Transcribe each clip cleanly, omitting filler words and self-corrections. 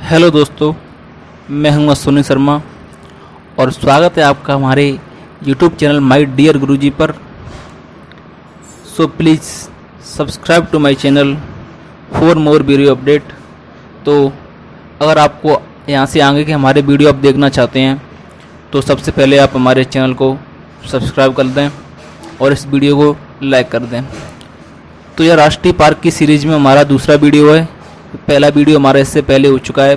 Hello दोस्तों, मैं हूं सोनी शर्मा और स्वागत है आपका हमारे YouTube channel my dear Guruji पर। So please subscribe to my channel for more video update. तो अगर आपको यहाँ से आगे के हमारे वीडियो आप देखना चाहते हैं तो सबसे पहले आप हमारे चैनल को सब्सक्राइब कर दें और इस वीडियो को लाइक कर दें। तो यह राष्ट्रीय पार्क की सीरीज़ में हमारा दूसरा वीडियो है। पहला वीडियो हमारा इससे पहले हो चुका है,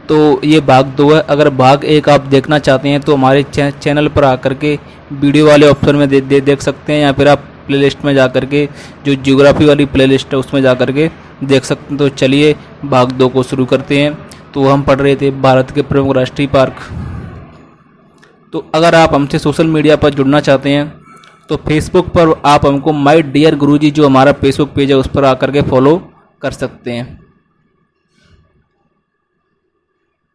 तो ये भाग 2 है। अगर भाग 1 आप देखना चाहते हैं तो हमारे चैनल पर आकर के वीडियो वाले ऑप्शन में देख सकते हैं, या फिर आप प्लेलिस्ट में जा कर के जो ज्योग्राफी वाली प्लेलिस्ट है उसमें जा कर के देख सकते हैं। तो चलिए भाग 2 को शुरू करते हैं। तो हम पढ़ रहे थे भारत के प्रमुख राष्ट्रीय पार्क। तो अगर आप हमसे सोशल मीडिया पर जुड़ना चाहते हैं तो फेसबुक पर आप हमको माय डियर गुरुजी जो हमारा फेसबुक पेज है उस पर आकर के फॉलो कर सकते हैं।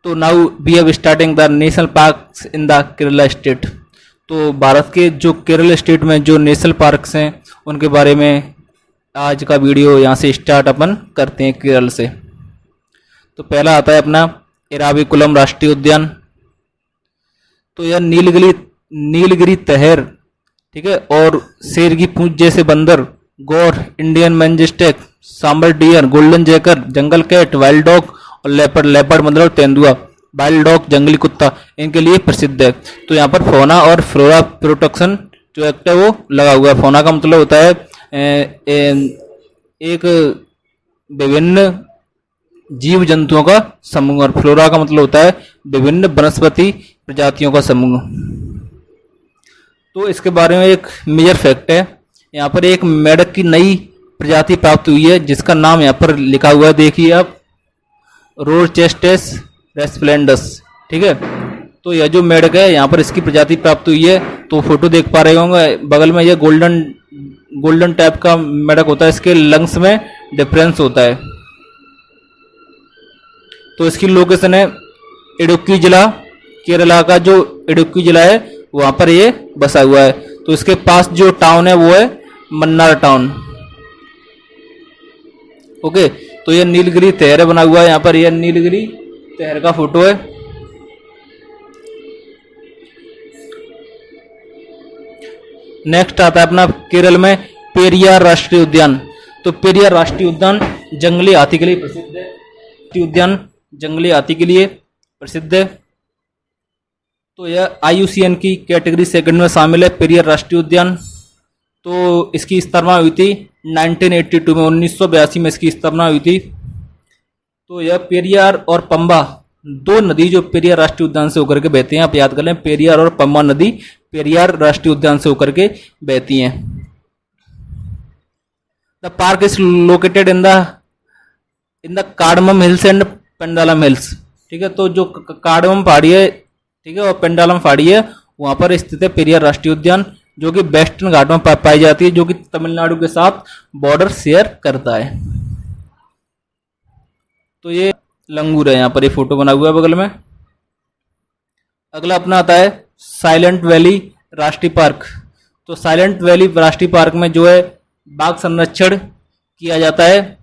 तो now we have starting the national parks in the Kerala state. तो भारत के जो केरल स्टेट में जो नेशनल पार्क्स हैं उनके बारे में आज का वीडियो यहाँ से स्टार्ट अपन करते हैं केरल से। तो पहला आता है अपना एराविकुलम राष्ट्रीय उद्यान। तो यह नीलगिरी तहर, ठीक है, और शेर की पूंछ जैसे बंदर, gaur, Indian majestic, sambar deer, golden jackal, jungle cat, wild dog और लेपर्ड मतलब तेंदुआ, वाइल्ड डॉग जंगली कुत्ता, इनके लिए प्रसिद्ध है। तो यहाँ पर फोना और फ्लोरा प्रोटेक्शन जो एक्ट है वो लगा हुआ है। फोना का मतलब होता है एक विभिन्न जीव जंतुओं का समूह, और फ्लोरा का मतलब होता है विभिन्न वनस्पति प्रजातियों का समूह। तो इसके बारे में एक मेजर फैक्ट है, यहाँ पर एक मेढक की नई प्रजाति प्राप्त हुई है जिसका नाम यहाँ पर लिखा हुआ है, देखिए आप, रोचेस्टेस रेस्प्लेंडस, ठीक है। तो यह जो मेढक है यहाँ पर इसकी प्रजाति प्राप्त हुई है। तो फोटो देख पा रहे होंगे बगल में, यह गोल्डन टाइप का मेढक होता है, इसके लंग्स में डिफरेंस होता है। तो इसकी लोकेशन है इडुक्की जिला, केरला का जो इडुक्की जिला है वहां पर ये बसा हुआ है। तो इसके पास जो टाउन है वो है मन्नार टाउन। ओके, तो ये नीलगिरी तहर बना हुआ है, यहाँ पर यह नीलगिरी तहर का फोटो है। नेक्स्ट आता है अपना केरल में पेरियार राष्ट्रीय उद्यान। तो पेरियार राष्ट्रीय उद्यान जंगली हाथी के लिए प्रसिद्ध है। राष्ट्रीय उद्यान जंगली हाथी के लिए प्रसिद्ध है। तो यह IUCN की कैटेगरी सेकंड में शामिल है पेरियार राष्ट्रीय उद्यान। तो इसकी स्थापना हुई थी 1982 में, 1982 में इसकी स्थापना हुई थी। तो यह पेरियार और पंबा दो नदी जो पेरियार राष्ट्रीय उद्यान से होकर के बहती हैं, आप याद कर लें, पेरियार और पंबा नदी पेरियार राष्ट्रीय उद्यान से होकर के बहती हैं। The park is located in the cardamom hills and Pandalam hills, ठीक है। तो जो कार्डमम पहाड़ी है, ठीक है, और पेंडालम पहाड़ी है, वहां पर स्थित है पेरियार राष्ट्रीय उद्यान, जो कि वेस्टर्न घाट में पाई जाती है, जो कि तमिलनाडु के साथ बॉर्डर शेयर करता है। तो ये लंगूर है, यहाँ पर ये फोटो बना हुआ है बगल में। अगला अपना आता है साइलेंट वैली राष्ट्रीय पार्क। तो साइलेंट वैली राष्ट्रीय पार्क में जो है बाघ संरक्षण किया जाता है।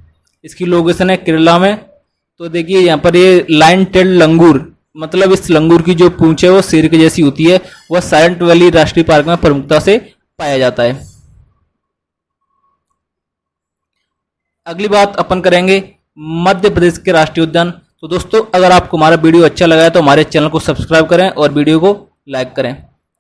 इसकी लोकेशन है केरला में। तो देखिए यहाँ पर ये लाइन टेल लंगूर, मतलब इस लंगूर की जो पूंछ है वो शेर की जैसी होती है, वह साइलेंट वैली राष्ट्रीय पार्क में प्रमुखता से पाया जाता है। अगली बात अपन करेंगे मध्य प्रदेश के राष्ट्रीय उद्यान। तो दोस्तों अगर आपको हमारा वीडियो अच्छा लगा है तो हमारे चैनल को सब्सक्राइब करें और वीडियो को लाइक करें।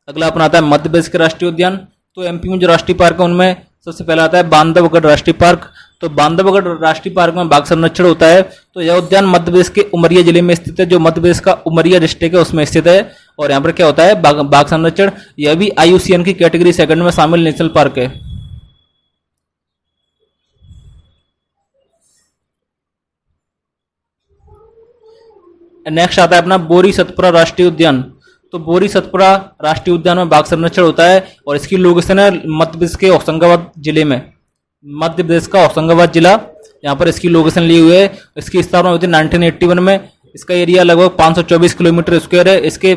अगला अपना आता है मध्य प्रदेश के राष्ट्रीय उद्यान। तो MP में जो राष्ट्रीय पार्क है उनमें सबसे पहला आता है बांधवगढ़ राष्ट्रीय पार्क। तो बांधवगढ़ राष्ट्रीय पार्क में बाघ संरक्षण होता है। तो यह उद्यान मध्य प्रदेश के उमरिया जिले में स्थित है, जो मध्य प्रदेश का उमरिया डिस्ट्रिक्ट है उसमें स्थित है। और यहाँ पर क्या होता है, बाघ संरक्षण। यह भी IUCN की कैटेगरी सेकंड में शामिल नेशनल पार्क है। नेक्स्ट आता है अपना बोरी सतपुरा राष्ट्रीय उद्यान। तो बोरी सतपुरा राष्ट्रीय उद्यान में बाघ संरक्षण होता है और इसकी लोकेशन है मध्य प्रदेश के होशंगाबाद जिले में। मध्य प्रदेश का होशंगाबाद जिला, यहाँ पर इसकी लोकेशन ली हुई है। इसकी स्थापना हुई थी 1981 में। इसका एरिया लगभग 524 किलोमीटर स्क्वायर है। इसके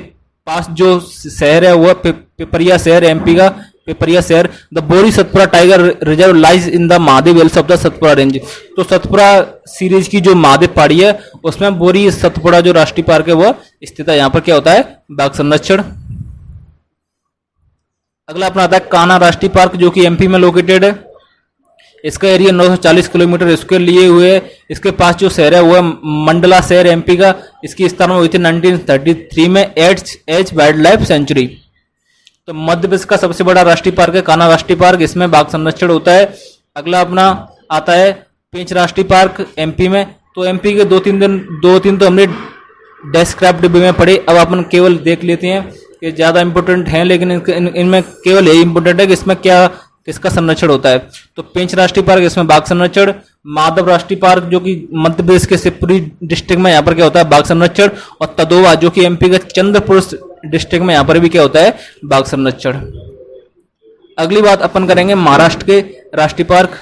पास जो शहर है वह पिपरिया शहर MP का पिपरिया शहर। द बोरी Satpura tiger reserve lies in the Mahadev hills of the Satpura range. तो सतपुरा सीरीज की जो महादेव पहाड़ी है उसमें बोरी सतपुरा जो राष्ट्रीय पार्क है वो स्थित है। यहाँ पर क्या होता है, बाघ संरक्षण। अगला अपना आता है कान्हा राष्ट्रीय पार्क जो कि एमपी में लोकेटेड है। इसका एरिया 940 किलोमीटर स्क्वायर लिए हुए है। इसके पास जो शहर है वो है मंडला शहर एमपी का। इसकी स्थापना हुई थी 1933 में एच वाइल्ड लाइफ सेंचुरी। तो मध्य प्रदेश का सबसे बड़ा राष्ट्रीय पार्क है कान्हा राष्ट्रीय पार्क, इसमें बाघ संरक्षण होता है। अगला अपना आता है पेंच राष्ट्रीय पार्क एमपी में। तो एमपी के दो तीन तो हमने डेस्क्राइब डिब्बे में पढ़े, अब अपन केवल देख लेते हैं कि ज़्यादा इंपॉर्टेंट हैं, लेकिन इनमें केवल यही इंपॉर्टेंट है कि इसमें क्या किसका संरक्षण होता है। तो पेंच राष्ट्रीय पार्क, इसमें बाघ संरक्षण। माधव राष्ट्रीय पार्क जो कि मध्य प्रदेश के शिवपुरी डिस्ट्रिक्ट में, यहाँ पर क्या होता है, बाघ संरक्षण। और तदोवा जो कि एमपी के चंद्रपुर डिस्ट्रिक्ट में, यहाँ पर भी क्या होता है, बाघ संरक्षण। अगली बात अपन करेंगे महाराष्ट्र के राष्ट्रीय पार्क।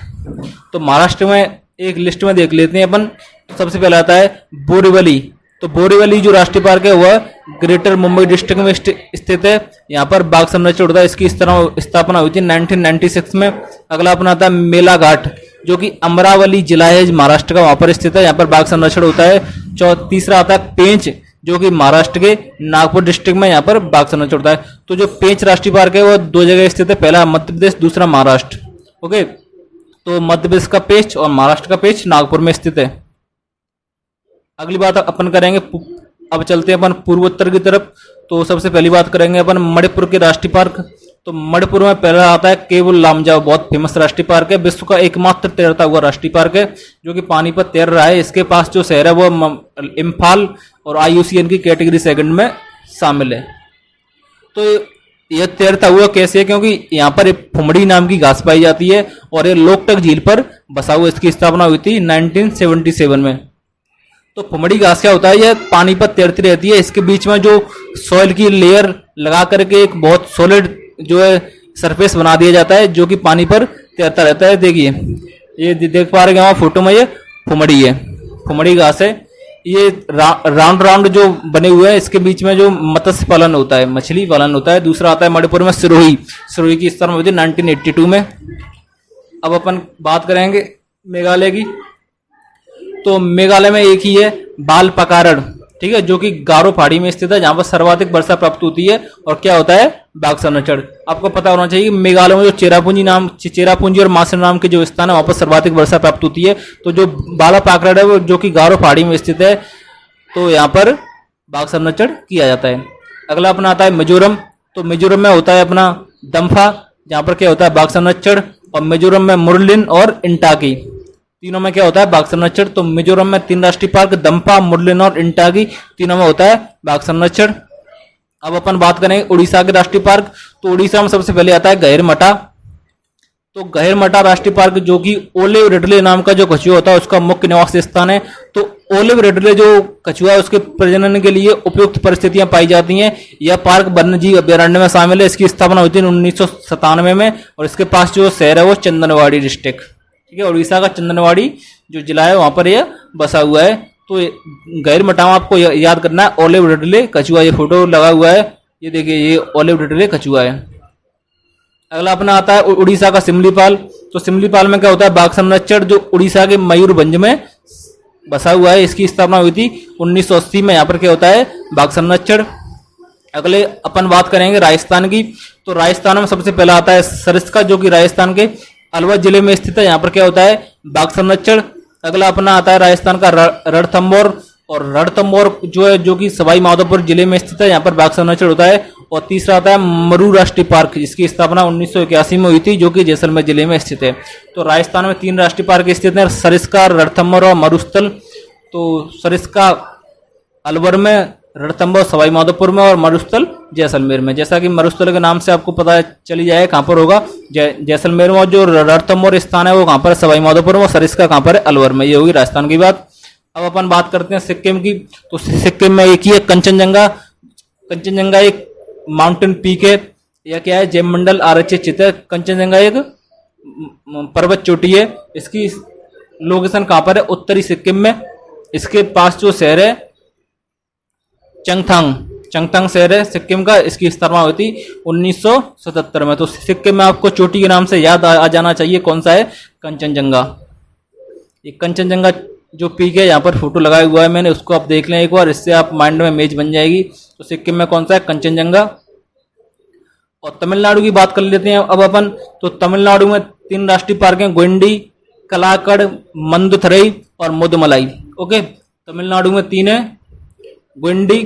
तो महाराष्ट्र में एक लिस्ट में देख लेते हैं अपन। तो सबसे पहले आता है बोरीवली। तो बोरीवली जो राष्ट्रीय पार्क है वह ग्रेटर मुंबई डिस्ट्रिक्ट में स्थित है। यहाँ पर बाघ संरक्षण होता है। इसकी स्थापना हुई थी 1996 में। अगला अपना आता है मेला घाट जो कि अमरावली जिला है महाराष्ट्र का, वहां पर स्थित है। यहाँ पर बाघ संरक्षण होता है। तीसरा आता है पेंच जो कि महाराष्ट्र के नागपुर डिस्ट्रिक्ट में, यहाँ पर बाघ संरक्षण होता है। तो जो पेंच राष्ट्रीय पार्क है वो दो जगह स्थित है, पहला मध्य प्रदेश, दूसरा महाराष्ट्र। ओके, तो मध्य प्रदेश का पेंच और महाराष्ट्र का पेंच नागपुर में स्थित है। अगली बात अपन करेंगे, अब चलते हैं अपन पूर्वोत्तर की तरफ। तो सबसे पहली बात करेंगे अपन मणिपुर के राष्ट्रीय पार्क। तो मणिपुर में पहला आता है केवल लामजाओ, बहुत फेमस राष्ट्रीय पार्क है, विश्व का एकमात्र तैरता हुआ राष्ट्रीय पार्क है जो कि पानी पर तैर रहा है। इसके पास जो शहर है वो इम्फाल और IUCN की कैटेगरी सेकंड में शामिल है। तो यह तैरता हुआ कैसे है, क्योंकि यहाँ पर एक फुमड़ी नाम की घास पाई जाती है और ये लोकटक झील पर बसा हुआ। इसकी स्थापना हुई थी 1977 में। तो फुमड़ी घास क्या होता है, यह पानी पर तैरती रहती है। इसके बीच में जो सॉइल की लेयर लगा करके एक बहुत सॉलिड जो है सरफेस बना दिया जाता है जो कि पानी पर तैरता रहता है। देखिए ये देख पा रहे हैं फोटो में, ये फुमड़ी है, फुमड़ी घास है। ये राउंड जो बने हुए हैं, इसके बीच में जो मत्स्य पालन होता है, मछली पालन होता है। दूसरा आता है मणिपुर में सिरोही की स्थापना हुई थी 1982 में। अब अपन बात करेंगे मेघालय की। तो मेघालय में एक ही है बाल पकारड़, ठीक है, जो कि गारो पहाड़ी में स्थित है, जहां पर सर्वाधिक वर्षा प्राप्त होती है। और क्या होता है, बाघ संरक्षण। आपको पता होना चाहिए कि मेघालय में जो चेरापूंजी और मासिन नाम के जो स्थान है वहां पर सर्वाधिक वर्षा प्राप्त होती है। तो जो बाला पाकड़ है वो जो कि गारो पहाड़ी में स्थित है, तो यहाँ पर बाघ संरक्षण किया जाता है। अगला अपना आता है मिजोरम। तो मिजोरम में होता है अपना दम्फा, जहाँ पर क्या होता है, बाघ संरक्षण। और मिजोरम में मुरलिन और इंटाकी, तीनों में क्या होता है, बाघ संरक्षण। तो मिजोरम में 3 राष्ट्रीय पार्क, दम्फा, मुरलिन और इंटाकी, तीनों में होता है बाघ संरक्षण। अब अपन बात करेंगे उड़ीसा के राष्ट्रीय पार्क। तो उड़ीसा में सबसे पहले आता है गहिरमटा। तो गहिरमटा राष्ट्रीय पार्क जो कि ओलिव रिडले नाम का जो कछुआ होता है उसका मुख्य निवास स्थान है। तो ओलिव रिडले जो कछुआ है उसके प्रजनन के लिए उपयुक्त परिस्थितियां पाई जाती हैं। यह पार्क वन्यजीव अभ्यारण्य में शामिल है। इसकी स्थापना हुई थी 1997 में। और इसके पास जो शहर है वो चंदनवाड़ी डिस्ट्रिक्ट, ठीक है, उड़ीसा का चंदनवाड़ी जो जिला है वहां पर यह बसा हुआ है। तो गहिरमटा में आपको याद करना है ओलिव रिडले कछुआ, ये फोटो लगा हुआ है, ये देखिए ये ओलिव रिडले कछुआ है। अगला अपना आता है उड़ीसा का सिमलीपाल। तो सिमलीपाल में क्या होता है, बाघ संरक्षण, जो उड़ीसा के मयूरभंज में बसा हुआ है। इसकी स्थापना हुई थी 1980 में। यहाँ पर क्या होता है, बाघ संरक्षण। अगले अपन बात करेंगे राजस्थान की। तो राजस्थान में सबसे पहला आता है सरिस्का जो कि राजस्थान के अलवर जिले में स्थित है। यहाँ पर क्या होता है, बाघ संरक्षण। अगला अपना आता है राजस्थान का रणथंभौर। और रणथंभौर जो है जो कि सवाई माधोपुर जिले में स्थित है, यहाँ पर बाघ संरक्षण होता है। और तीसरा आता है मरू राष्ट्रीय पार्क, जिसकी स्थापना 1981 में हुई थी, जो कि जैसलमेर जिले में स्थित है। तो राजस्थान में 3 राष्ट्रीय पार्क स्थित हैं, सरिस्का, रणथंभौर और मरुस्थल। तो सरिस्का अलवर में, रणथंभौर सवाई माधोपुर में और मरुस्थल जैसलमेर में। जैसा कि मरुस्थल के नाम से आपको पता चली जाए कहाँ पर होगा, जैसलमेर में। और जो रणथंभौर स्थान है वो कहाँ पर है, सवाई माधोपुर में। और सरिस्का कहाँ पर है, अलवर में। ये होगी राजस्थान की बात। अब अपन बात करते हैं सिक्किम की। तो सिक्किम में एक ही है कंचनजंगा। कंचनजंगा एक माउंटेन पीक है। यह क्या है, जैवमंडल आरक्षित क्षेत्र है। कंचनजंगा एक पर्वत चोटी है। इसकी लोकेशन कहाँ पर है, उत्तरी सिक्किम में। इसके पास जो शहर है चंगथांग, चंगथंग शहर है सिक्किम का, इसकी स्थापना हुई थी 1977 में। तो सिक्किम में आपको चोटी के नाम से याद आ जाना चाहिए, कौन सा है, कंचनजंगा। ये कंचनजंगा जो पीक है, यहाँ पर फोटो लगाया हुआ है मैंने, उसको आप देख लें एक बार, इससे आप माइंड में इमेज बन जाएगी। तो सिक्किम में कौन सा है, कंचनजंगा। और तमिलनाडु की बात कर लेते हैं अब अपन। तो तमिलनाडु में 3 राष्ट्रीय पार्क हैं, गोंडी, कलाकड़, मंदुथरई और मुदुमलाई। ओके, तमिलनाडु में 3 है, गोंडी,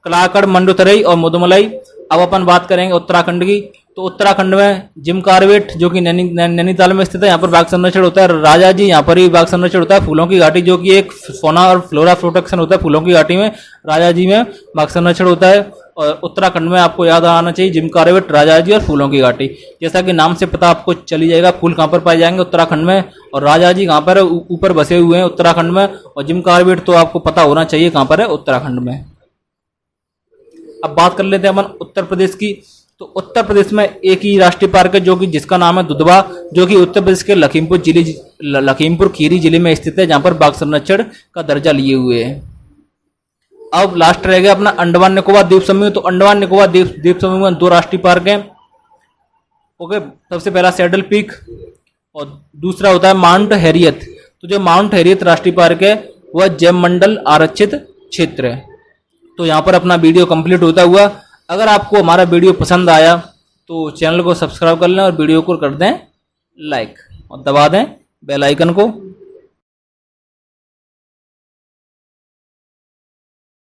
कलाकड़, मंडुथरई और मुदुमलाई। अब अपन बात करेंगे उत्तराखंड की। तो उत्तराखंड में जिम कॉर्बेट जो कि नैनीताल में स्थित है, यहाँ पर बाघ संरक्षण होता है। राजा जी, यहाँ पर ही बाघ संरक्षण होता है। फूलों की घाटी जो कि एक फोना और फ्लोरा प्रोटेक्शन होता है फूलों की घाटी में, राजा जी में बाघ संरक्षण होता है। और उत्तराखंड में आपको याद आना चाहिए जिम कॉर्बेट, राजा जी और फूलों की घाटी। जैसा कि नाम से पता आपको चली जाएगा, फूल कहाँ पर पाए जाएंगे उत्तराखंड में, और राजा जी कहाँ पर है, ऊपर बसे हुए हैं उत्तराखंड में। और जिम कॉर्बेट तो आपको पता होना चाहिए कहाँ पर है, उत्तराखंड में। अब बात कर लेते हैं अपन उत्तर प्रदेश की। तो उत्तर प्रदेश में एक ही राष्ट्रीय पार्क है जो कि जिसका नाम है दुधवा, जो कि उत्तर प्रदेश के लखीमपुर खीरी जिले में स्थित है, जहां पर बाघ संरक्षण का दर्जा लिए हुए है। अब लास्ट रह गया अपना अंडमान निकोबार द्वीप समूह। तो अंडमान निकोबार द्वीप समूह में 2 राष्ट्रीय पार्क हैं। ओके, सबसे पहला सैडल पीक और दूसरा होता है माउंट हैरियत। तो जो माउंट हैरियत राष्ट्रीय पार्क है वह जैव मंडल आरक्षित क्षेत्र है। तो यहाँ पर अपना वीडियो कंप्लीट होता हुआ। अगर आपको हमारा वीडियो पसंद आया तो चैनल को सब्सक्राइब कर लें और वीडियो को कर दें लाइक और दबा दें बेल आइकन को।